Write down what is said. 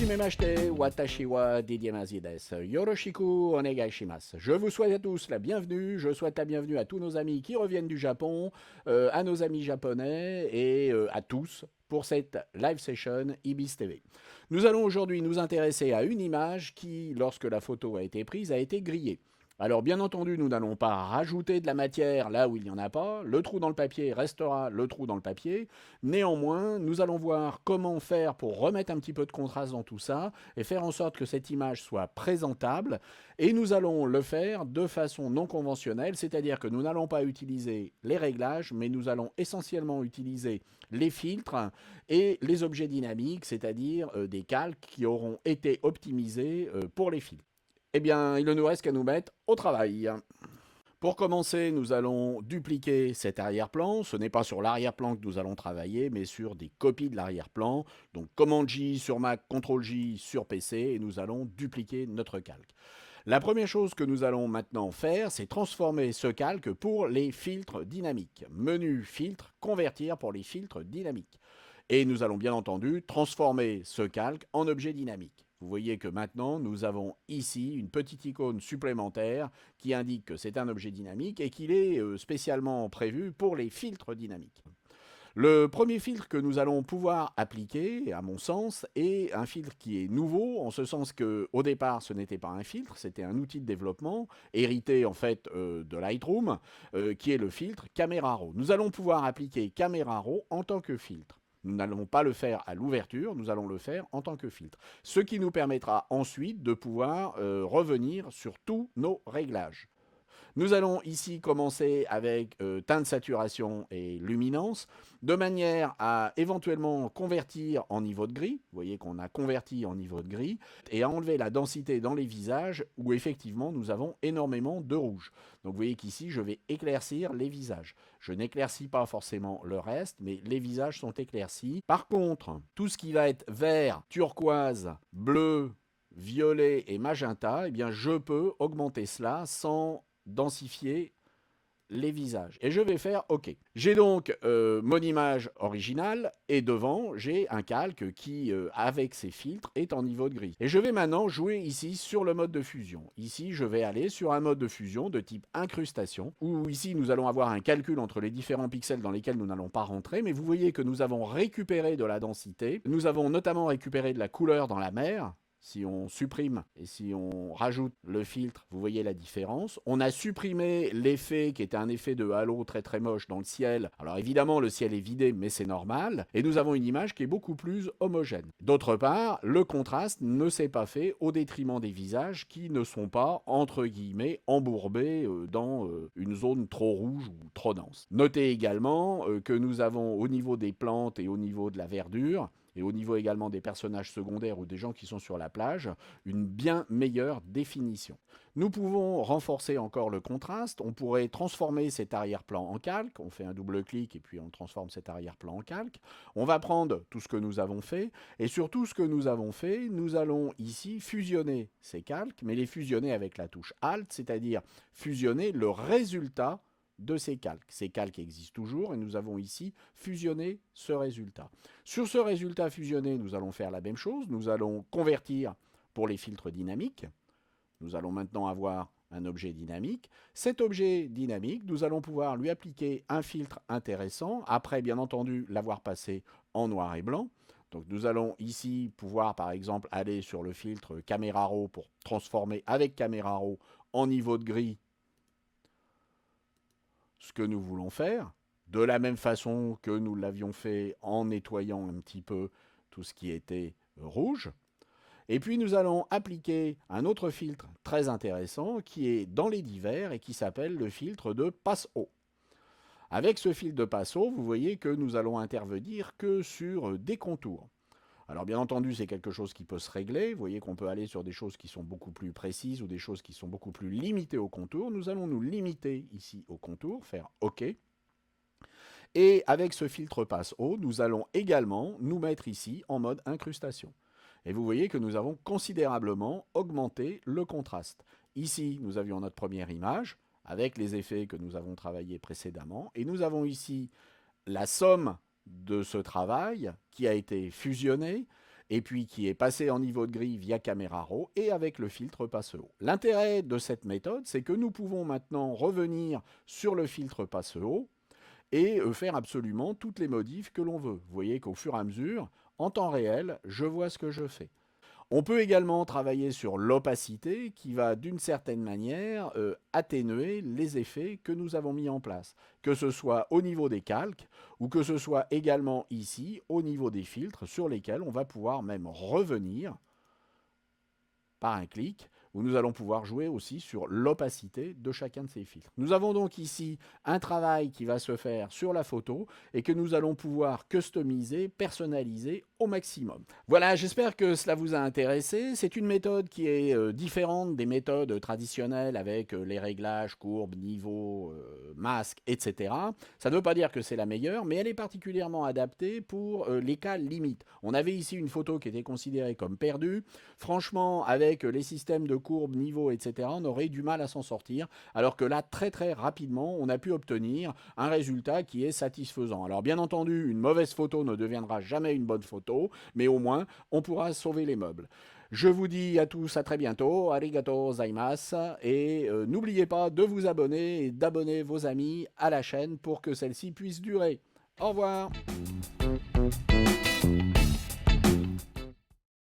Hajimemashite, watashi wa didiemasu desu. Yoroshiku onegai shimasu. Je vous souhaite à tous la bienvenue. Je souhaite la bienvenue à tous nos amis qui reviennent du Japon, à nos amis japonais et à tous pour cette live session Ibis TV. Nous allons aujourd'hui nous intéresser à une image qui, lorsque la photo a été prise, a été grillée. Alors bien entendu, nous n'allons pas rajouter de la matière là où il n'y en a pas. Le trou dans le papier restera le trou dans le papier. Néanmoins, nous allons voir comment faire pour remettre un petit peu de contraste dans tout ça et faire en sorte que cette image soit présentable. Et nous allons le faire de façon non conventionnelle, c'est-à-dire que nous n'allons pas utiliser les réglages, mais nous allons essentiellement utiliser les filtres et les objets dynamiques, c'est-à-dire des calques qui auront été optimisés pour les filtres. Eh bien, il ne nous reste qu'à nous mettre au travail. Pour commencer, nous allons dupliquer cet arrière-plan. Ce n'est pas sur l'arrière-plan que nous allons travailler, mais sur des copies de l'arrière-plan. Donc, Command J sur Mac, Ctrl J sur PC, et nous allons dupliquer notre calque. La première chose que nous allons maintenant faire, c'est transformer ce calque pour les filtres dynamiques. Menu filtre, convertir pour les filtres dynamiques. Et nous allons bien entendu transformer ce calque en objet dynamique. Vous voyez que maintenant, nous avons ici une petite icône supplémentaire qui indique que c'est un objet dynamique et qu'il est spécialement prévu pour les filtres dynamiques. Le premier filtre que nous allons pouvoir appliquer, à mon sens, est un filtre qui est nouveau, en ce sens qu'au départ, ce n'était pas un filtre, c'était un outil de développement, hérité en fait de Lightroom, qui est le filtre Camera Raw. Nous allons pouvoir appliquer Camera Raw en tant que filtre. Nous n'allons pas le faire à l'ouverture, nous allons le faire en tant que filtre. Ce qui nous permettra ensuite de pouvoir revenir sur tous nos réglages. Nous allons ici commencer avec teinte, saturation et luminance, de manière à éventuellement convertir en niveau de gris. Vous voyez qu'on a converti en niveau de gris, et à enlever la densité dans les visages où effectivement nous avons énormément de rouge. Donc vous voyez qu'ici je vais éclaircir les visages. Je n'éclaircis pas forcément le reste, mais les visages sont éclaircis. Par contre, tout ce qui va être vert, turquoise, bleu, violet et magenta, eh bien je peux augmenter cela sans densifier les visages. Et je vais faire OK. J'ai donc mon image originale et devant, j'ai un calque qui, avec ses filtres, est en niveau de gris. Et je vais maintenant jouer ici sur le mode de fusion. Ici, je vais aller sur un mode de fusion de type incrustation, où ici, nous allons avoir un calcul entre les différents pixels dans lesquels nous n'allons pas rentrer, mais vous voyez que nous avons récupéré de la densité. Nous avons notamment récupéré de la couleur dans la mer. Si on supprime et si on rajoute le filtre, vous voyez la différence. On a supprimé l'effet qui était un effet de halo très très moche dans le ciel. Alors évidemment, le ciel est vidé, mais c'est normal. Et nous avons une image qui est beaucoup plus homogène. D'autre part, le contraste ne s'est pas fait au détriment des visages qui ne sont pas, entre guillemets, embourbés dans une zone trop rouge ou trop dense. Notez également que nous avons au niveau des plantes et au niveau de la verdure, et au niveau également des personnages secondaires ou des gens qui sont sur la plage, une bien meilleure définition. Nous pouvons renforcer encore le contraste, on pourrait transformer cet arrière-plan en calque, on fait un double clic et puis on transforme cet arrière-plan en calque. On va prendre tout ce que nous avons fait, et sur tout ce que nous avons fait, nous allons ici fusionner ces calques, mais les fusionner avec la touche Alt, c'est-à-dire fusionner le résultat de ces calques. Ces calques existent toujours et nous avons ici fusionné ce résultat. Sur ce résultat fusionné, nous allons faire la même chose. Nous allons convertir pour les filtres dynamiques. Nous allons maintenant avoir un objet dynamique. Cet objet dynamique, nous allons pouvoir lui appliquer un filtre intéressant, après bien entendu l'avoir passé en noir et blanc. Donc nous allons ici pouvoir par exemple aller sur le filtre Camera Raw pour transformer avec Camera Raw en niveau de gris ce que nous voulons faire, de la même façon que nous l'avions fait en nettoyant un petit peu tout ce qui était rouge. Et puis nous allons appliquer un autre filtre très intéressant qui est dans les divers et qui s'appelle le filtre de passe-haut. Avec ce filtre de passe-haut, vous voyez que nous allons intervenir que sur des contours. Alors bien entendu, c'est quelque chose qui peut se régler. Vous voyez qu'on peut aller sur des choses qui sont beaucoup plus précises ou des choses qui sont beaucoup plus limitées au contour. Nous allons nous limiter ici au contour, faire OK. Et avec ce filtre passe-haut, nous allons également nous mettre ici en mode incrustation. Et vous voyez que nous avons considérablement augmenté le contraste. Ici, nous avions notre première image avec les effets que nous avons travaillés précédemment. Et nous avons ici la somme de ce travail qui a été fusionné et puis qui est passé en niveau de grille via Camera Raw et avec le filtre passe-haut. L'intérêt de cette méthode, c'est que nous pouvons maintenant revenir sur le filtre passe-haut et faire absolument toutes les modifs que l'on veut. Vous voyez qu'au fur et à mesure, en temps réel, je vois ce que je fais. On peut également travailler sur l'opacité qui va d'une certaine manière atténuer les effets que nous avons mis en place, que ce soit au niveau des calques ou que ce soit également ici au niveau des filtres sur lesquels on va pouvoir même revenir par un clic où nous allons pouvoir jouer aussi sur l'opacité de chacun de ces filtres. Nous avons donc ici un travail qui va se faire sur la photo et que nous allons pouvoir customiser, personnaliser au maximum. Voilà, j'espère que cela vous a intéressé. C'est une méthode qui est différente des méthodes traditionnelles avec les réglages, courbes, niveaux, masques, etc. Ça ne veut pas dire que c'est la meilleure, mais elle est particulièrement adaptée pour les cas limites. On avait ici une photo qui était considérée comme perdue. Franchement, avec les systèmes de courbes, niveaux, etc., on aurait du mal à s'en sortir, alors que là, très très rapidement, on a pu obtenir un résultat qui est satisfaisant. Alors bien entendu, une mauvaise photo ne deviendra jamais une bonne photo, mais au moins, on pourra sauver les meubles. Je vous dis à tous à très bientôt, arigato gozaimasu, et n'oubliez pas de vous abonner et d'abonner vos amis à la chaîne pour que celle-ci puisse durer. Au revoir.